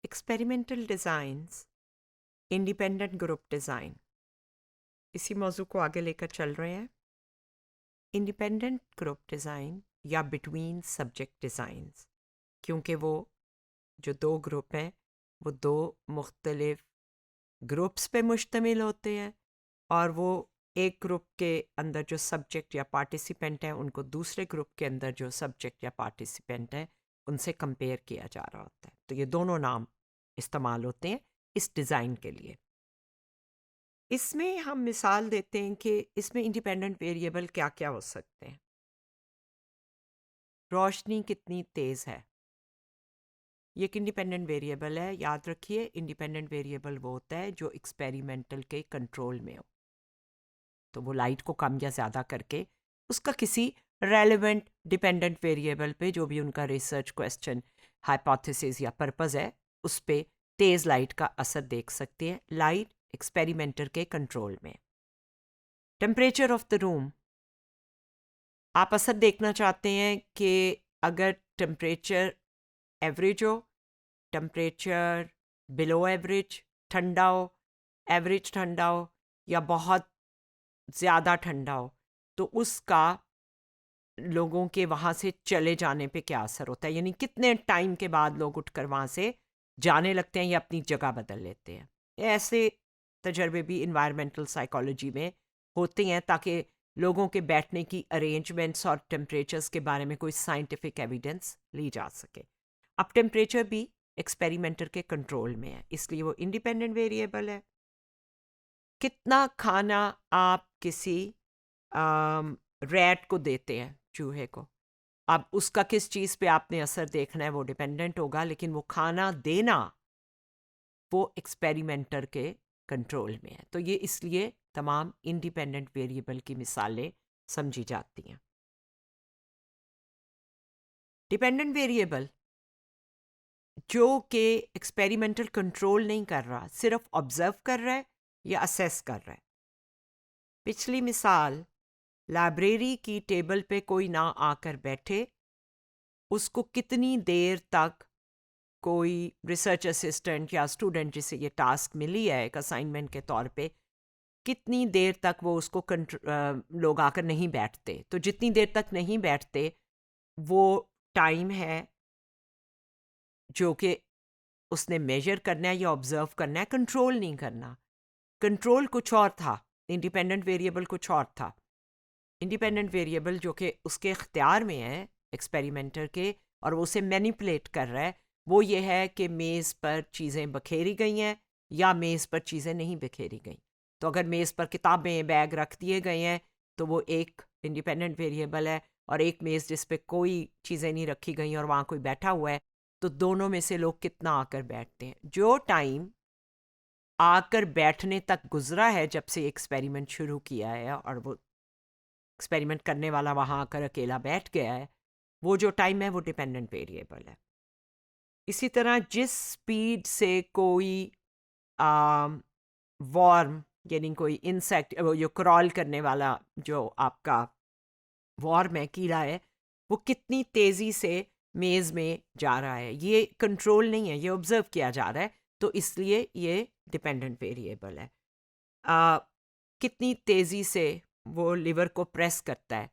Experimental designs, independent group design, इसी मौजू को आगे लेकर चल रहे हैं। इंडिपेंडेंट ग्रुप डिज़ाइन या बिटवीन सब्जेक्ट डिज़ाइंस, क्योंकि वो जो दो ग्रुप हैं वो दो मुख्तलिफ ग्रुप्स पे मुश्तमिल होते हैं, और वो एक ग्रुप के अंदर जो सब्जेक्ट या पार्टिसिपेंट हैं उनको दूसरे ग्रुप के अंदर जो सब्जेक्ट या पार्टिसिपेंट हैं उनसे कंपेयर किया जा रहा होता है। तो ये दोनों नाम इस्तेमाल होते हैं इस डिज़ाइन के लिए। इसमें हम मिसाल देते हैं कि इसमें इंडिपेंडेंट वेरिएबल क्या क्या हो सकते हैं। रोशनी कितनी तेज़ है, ये एक इंडिपेंडेंट वेरिएबल है। याद रखिए, इंडिपेंडेंट वेरिएबल वो होता है जो एक्सपेरिमेंटल के कंट्रोल में हो। तो वो लाइट को कम या ज़्यादा करके उसका किसी रेलेवेंट डिपेंडेंट वेरिएबल पे, जो भी उनका रिसर्च क्वेश्चन, हाइपोथेसिस या पर्पस है, उस पे तेज़ लाइट का असर देख सकते हैं। लाइट एक्सपेरिमेंटर के कंट्रोल में। टेम्परेचर ऑफ द रूम, आप असर देखना चाहते हैं कि अगर टेम्परेचर एवरेज हो, टेम्परेचर बिलो एवरेज ठंडा हो, एवरेज ठंडा हो, या बहुत ज़्यादा ठंडा हो, तो उसका लोगों के वहाँ से चले जाने पे क्या असर होता है। यानी कितने टाइम के बाद लोग उठकर वहाँ से जाने लगते हैं या अपनी जगह बदल लेते हैं। ऐसे तजर्बे भी इन्वायरमेंटल साइकोलॉजी में होते हैं, ताकि लोगों के बैठने की अरेंजमेंट्स और टेम्परेचर्स के बारे में कोई साइंटिफिक एविडेंस ली जा सके। अब टेम्परेचर भी एक्सपेरिमेंटर के कंट्रोल में है, इसलिए वो इंडिपेंडेंट वेरिएबल है। कितना खाना आप किसी रैट को देते हैं, चूहे को, अब उसका किस चीज़ पे आपने असर देखना है वो डिपेंडेंट होगा, लेकिन वो खाना देना वो एक्सपेरिमेंटर के कंट्रोल में है। तो ये इसलिए तमाम इंडिपेंडेंट वेरिएबल की मिसालें समझी जाती हैं। डिपेंडेंट वेरिएबल जो कि एक्सपेरिमेंटल कंट्रोल नहीं कर रहा, सिर्फ ऑब्जर्व कर रहा है या असेस कर रहा है। पिछली मिसाल, लाइब्रेरी की टेबल पे कोई ना आकर बैठे, उसको कितनी देर तक कोई रिसर्च असिस्टेंट या स्टूडेंट जिसे ये टास्क मिली है एक असाइनमेंट के तौर पे, कितनी देर तक वो उसको लोग आकर नहीं बैठते। तो जितनी देर तक नहीं बैठते वो टाइम है जो कि उसने मेजर करना है या ऑब्जर्व करना है, कंट्रोल नहीं करना। कंट्रोल कुछ और था, इंडिपेंडेंट वेरिएबल कुछ और था। इंडिपेंडेंट वेरिएबल जो कि उसके इख्तियार में है एक्सपेरिमेंटर के, और वो उसे मैनिपुलेट कर रहा है, वो ये है कि मेज़ पर चीज़ें बखेरी गई हैं या मेज़ पर चीज़ें नहीं बखेरी गई। तो अगर मेज़ पर किताबें, बैग रख दिए गए हैं तो वो एक इंडिपेंडेंट वेरिएबल है, और एक मेज़ जिस पे कोई चीज़ें नहीं रखी गई और वहाँ कोई बैठा हुआ है, तो दोनों में से लोग कितना आकर बैठते हैं। जो टाइम आकर बैठने तक गुजरा है जब से एक्सपेरिमेंट शुरू किया है और वो एक्सपेरिमेंट करने वाला वहाँ आकर अकेला बैठ गया है, वो जो टाइम है वो डिपेंडेंट वेरिएबल है। इसी तरह जिस स्पीड से कोई वॉर्म, यानी कोई इंसेक्ट, जो क्रॉल करने वाला जो आपका वॉर्म है, कीड़ा है, वो कितनी तेज़ी से मेज़ में जा रहा है, ये कंट्रोल नहीं है, ये ऑब्जर्व किया जा रहा है, तो इसलिए ये डिपेंडेंट वेरिएबल है। कितनी तेज़ी से वो लिवर को प्रेस करता है,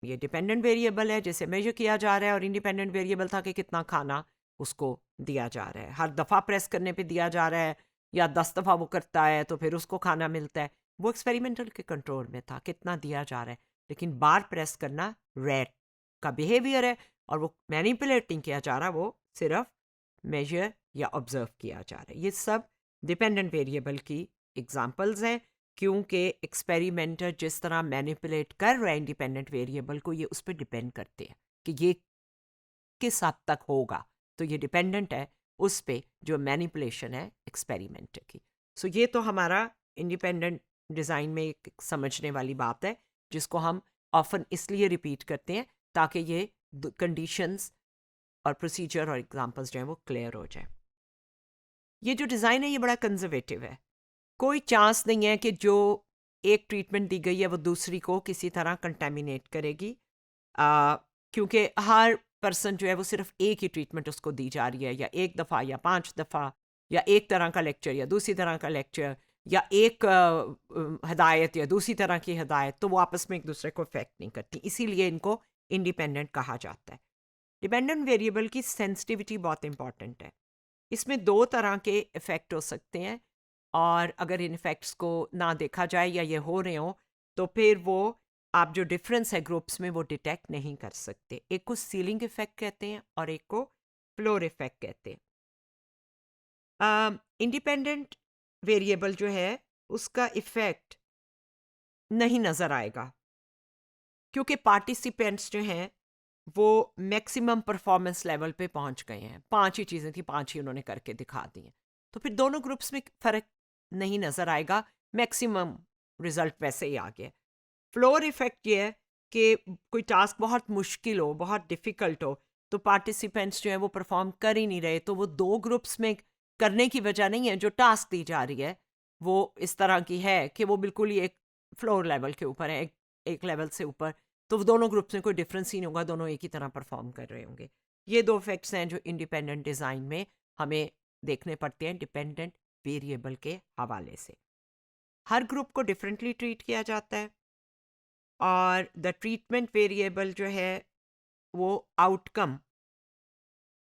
ये डिपेंडेंट वेरिएबल है, जैसे मेजर किया जा रहा है। और इंडिपेंडेंट वेरिएबल था कि कितना खाना उसको दिया जा रहा है। हर दफ़ा प्रेस करने पे दिया जा रहा है या 10 दफ़ा वो करता है तो फिर उसको खाना मिलता है, वो एक्सपेरिमेंटल के कंट्रोल में था, कितना दिया जा रहा है। लेकिन बार प्रेस करना रैट का बिहेवियर है, और वो मैनिपुलेट नहीं किया जा रहा, वो सिर्फ मेजर या ऑब्जर्व किया जा रहा है। ये सब डिपेंडेंट वेरिएबल की एग्जांपल्स हैं, क्योंकि एक्सपेरिमेंटर जिस तरह मैनिपुलेट कर रहा है इंडिपेंडेंट वेरिएबल को, ये उस पर डिपेंड करते हैं कि ये किस हद तक होगा। तो ये डिपेंडेंट है उस पे जो मैनिपुलेशन है एक्सपेरिमेंटर की। सो ये तो हमारा इंडिपेंडेंट डिज़ाइन में एक समझने वाली बात है, जिसको हम ऑफन इसलिए रिपीट करते हैं ताकि ये कंडीशंस और प्रोसीजर और एग्जांपल्स जो हैं वो क्लियर हो जाए। ये जो डिज़ाइन है ये बड़ा कंजर्वेटिव है। कोई चांस नहीं है कि जो एक ट्रीटमेंट दी गई है वो दूसरी को किसी तरह कंटेमिनेट करेगी, क्योंकि हर पर्सन जो है वो सिर्फ एक ही ट्रीटमेंट उसको दी जा रही है, या एक दफ़ा या 5 दफ़ा, या एक तरह का लेक्चर या दूसरी तरह का लेक्चर, या एक हदायत या दूसरी तरह की हदायत, तो वो आपस में एक दूसरे को इफेक्ट नहीं करती, इसीलिए इनको इंडिपेंडेंट कहा जाता है। डिपेंडेंट वेरिएबल की सेंसिटिविटी बहुत इंपॉर्टेंट है। इसमें 2 तरह के इफ़ेक्ट हो सकते हैं, और अगर इन इफ़ेक्ट्स को ना देखा जाए या ये हो रहे हों, तो फिर वो आप जो डिफरेंस है ग्रुप्स में वो डिटेक्ट नहीं कर सकते। एक को सीलिंग इफ़ेक्ट कहते हैं और एक को फ्लोर इफ़ेक्ट कहते हैं। इंडिपेंडेंट वेरिएबल जो है उसका इफ़ेक्ट नहीं नज़र आएगा, क्योंकि पार्टिसिपेंट्स जो हैं वो मैक्सिमम परफॉर्मेंस लेवल पे पहुंच गए हैं। 5 ही चीज़ें थी, 5 ही उन्होंने करके दिखा दी हैं। तो फिर दोनों ग्रुप्स में फ़र्क नहीं नज़र आएगा, मैक्सिमम रिजल्ट वैसे ही आ गया। फ्लोर इफ़ेक्ट ये है कि कोई टास्क बहुत मुश्किल हो, बहुत डिफ़िकल्ट हो, तो पार्टिसिपेंट्स जो हैं वो परफॉर्म कर ही नहीं रहे, तो वो 2 ग्रुप्स में करने की वजह नहीं है। जो टास्क दी जा रही है वो इस तरह की है कि वो बिल्कुल ही एक फ्लोर लेवल के ऊपर है, एक लेवल से ऊपर, तो वो दोनों ग्रुप्स में कोई डिफरेंस ही नहीं होगा, दोनों एक ही तरह परफॉर्म कर रहे होंगे। ये 2 इफेक्ट्स हैं जो इंडिपेंडेंट डिज़ाइन में हमें देखने पड़ते हैं डिपेंडेंट वेरिएबल के हवाले से। हर ग्रुप को डिफरेंटली ट्रीट किया जाता है, और द ट्रीटमेंट वेरिएबल जो है वो आउटकम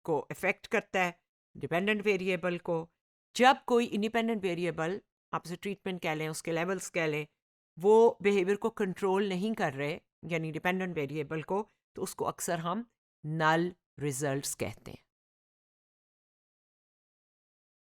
को इफेक्ट करता है डिपेंडेंट वेरिएबल को। जब कोई इंडिपेंडेंट वेरिएबल, आप उसे ट्रीटमेंट कह लें, उसके लेवल्स कह लें, वो बिहेवियर को कंट्रोल नहीं कर रहे, यानी डिपेंडेंट वेरिएबल को, तो उसको अक्सर हम नल रिजल्ट्स कहते हैं।